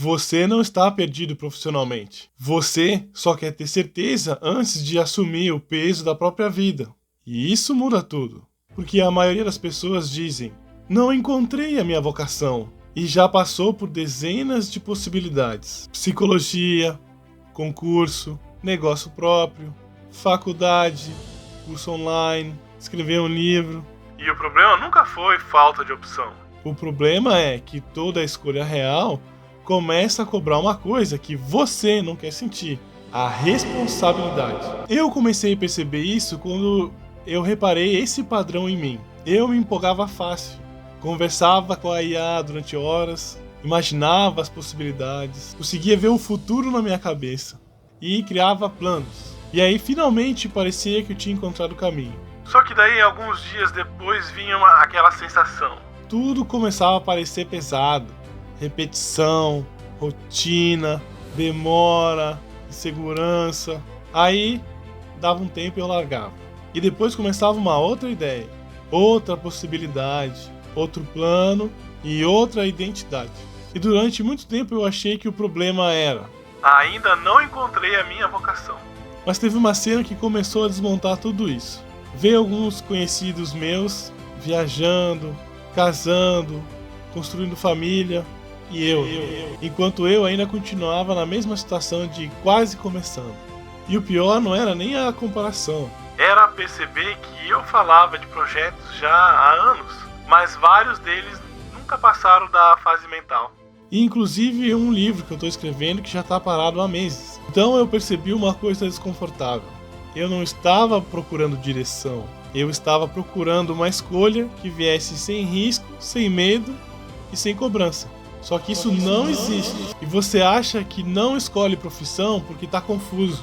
Você não está perdido profissionalmente. Você só quer ter certeza antes de assumir o peso da própria vida. E isso muda tudo. Porque a maioria das pessoas dizem: não encontrei a minha vocação. E já passou por dezenas de possibilidades. Psicologia, concurso, negócio próprio, faculdade, curso online, escrever um livro. E o problema nunca foi falta de opção. O problema é que toda escolha real começa a cobrar uma coisa que você não quer sentir: a responsabilidade. Eu comecei a perceber isso quando eu reparei esse padrão em mim. Eu me empolgava fácil. Conversava com a IA durante horas, imaginava as possibilidades, conseguia ver o futuro na minha cabeça e criava planos. E aí finalmente parecia que eu tinha encontrado o caminho. Só que daí alguns dias depois vinha aquela sensação. Tudo começava a parecer pesado. Repetição, rotina, demora, insegurança. Aí dava um tempo e eu largava. E depois começava uma outra ideia, outra possibilidade, outro plano e outra identidade. E durante muito tempo eu achei que o problema era: ainda não encontrei a minha vocação. Mas teve uma cena que começou a desmontar tudo isso. Veio alguns conhecidos meus viajando, casando, construindo família, e enquanto eu ainda continuava na mesma situação de quase começando. E o pior não era nem a comparação, era perceber que eu falava de projetos já há anos, mas vários deles nunca passaram da fase mental. E inclusive um livro que eu estou escrevendo que já está parado há meses. Então eu percebi uma coisa desconfortável. Eu não estava procurando direção. Eu estava procurando uma escolha que viesse sem risco, sem medo e sem cobrança. Só que isso não existe. E você acha que não escolhe profissão porque está confuso.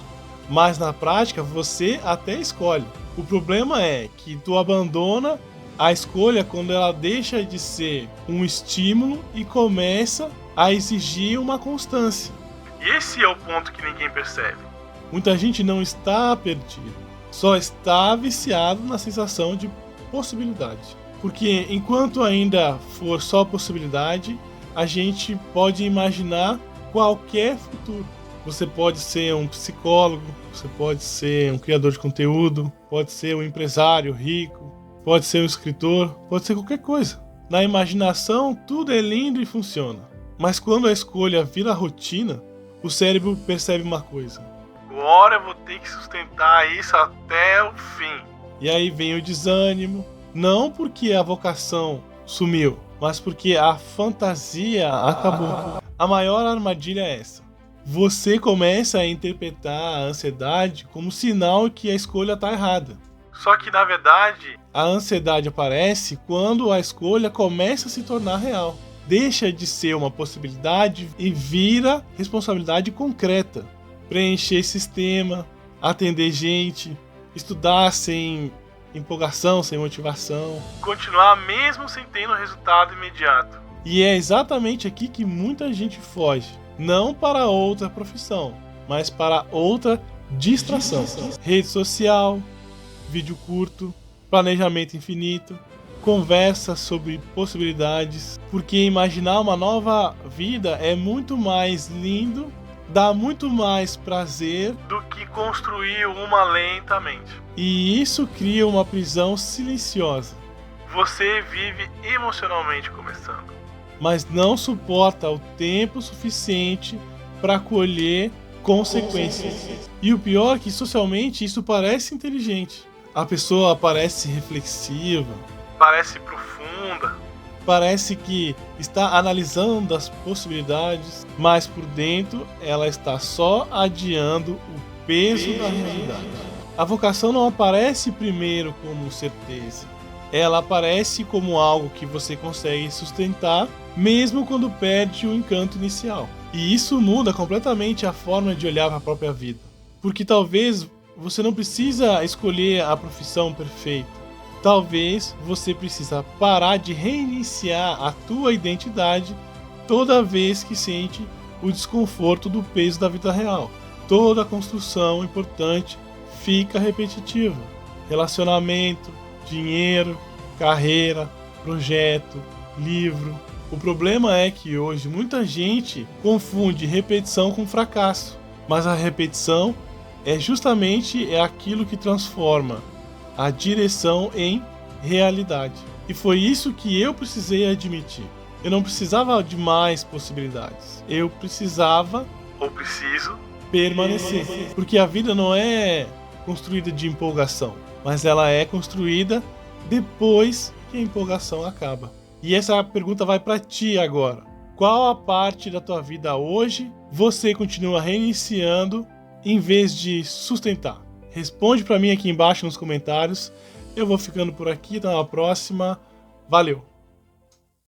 Mas na prática você até escolhe. O problema é que tu abandona a escolha quando ela deixa de ser um estímulo e começa a exigir uma constância. E esse é o ponto que ninguém percebe. Muita gente não está perdida, só está viciado na sensação de possibilidade. Porque enquanto ainda for só possibilidade, a gente pode imaginar qualquer futuro. Você pode ser um psicólogo, você pode ser um criador de conteúdo, pode ser um empresário rico, pode ser um escritor, pode ser qualquer coisa. Na imaginação, tudo é lindo e funciona. Mas quando a escolha vira rotina, o cérebro percebe uma coisa: agora eu vou ter que sustentar isso até o fim. E aí vem o desânimo, não porque a vocação sumiu, mas porque a fantasia acabou. A maior armadilha é essa. Você começa a interpretar a ansiedade como sinal que a escolha está errada. Só que, na verdade, a ansiedade aparece quando a escolha começa a se tornar real. Deixa de ser uma possibilidade e vira responsabilidade concreta. Preencher sistema, atender gente, estudar sem empolgação, sem motivação. Continuar mesmo sem ter um resultado imediato. E é exatamente aqui que muita gente foge. Não para outra profissão, mas para outra distração. Rede social, vídeo curto, planejamento infinito, conversa sobre possibilidades, porque imaginar uma nova vida é muito mais lindo, dá muito mais prazer do que construir uma lentamente. E isso cria uma prisão silenciosa. Você vive emocionalmente começando, mas não suporta o tempo suficiente para colher consequências. E o pior é que socialmente isso parece inteligente. A pessoa parece reflexiva, parece profunda, parece que está analisando as possibilidades, mas por dentro ela está só adiando o peso da realidade. A vocação não aparece primeiro como certeza. Ela aparece como algo que você consegue sustentar, mesmo quando perde o encanto inicial. E isso muda completamente a forma de olhar para a própria vida. Porque talvez você não precisa escolher a profissão perfeita. Talvez você precisa parar de reiniciar a tua identidade toda vez que sente o desconforto do peso da vida real. Toda construção importante fica repetitiva. Relacionamento, dinheiro, carreira, projeto, livro, O problema é que hoje muita gente confunde repetição com fracasso, mas a repetição é justamente aquilo que transforma a direção em realidade. E foi isso que eu precisei admitir. Eu não precisava de mais possibilidades. Eu precisava, ou preciso, permanecer. Porque a vida não é construída de empolgação, mas ela é construída depois que a empolgação acaba. E essa pergunta vai para ti agora. Qual a parte da tua vida hoje você continua reiniciando em vez de sustentar? Responde para mim aqui embaixo nos comentários. Eu vou ficando por aqui, até uma próxima. Valeu!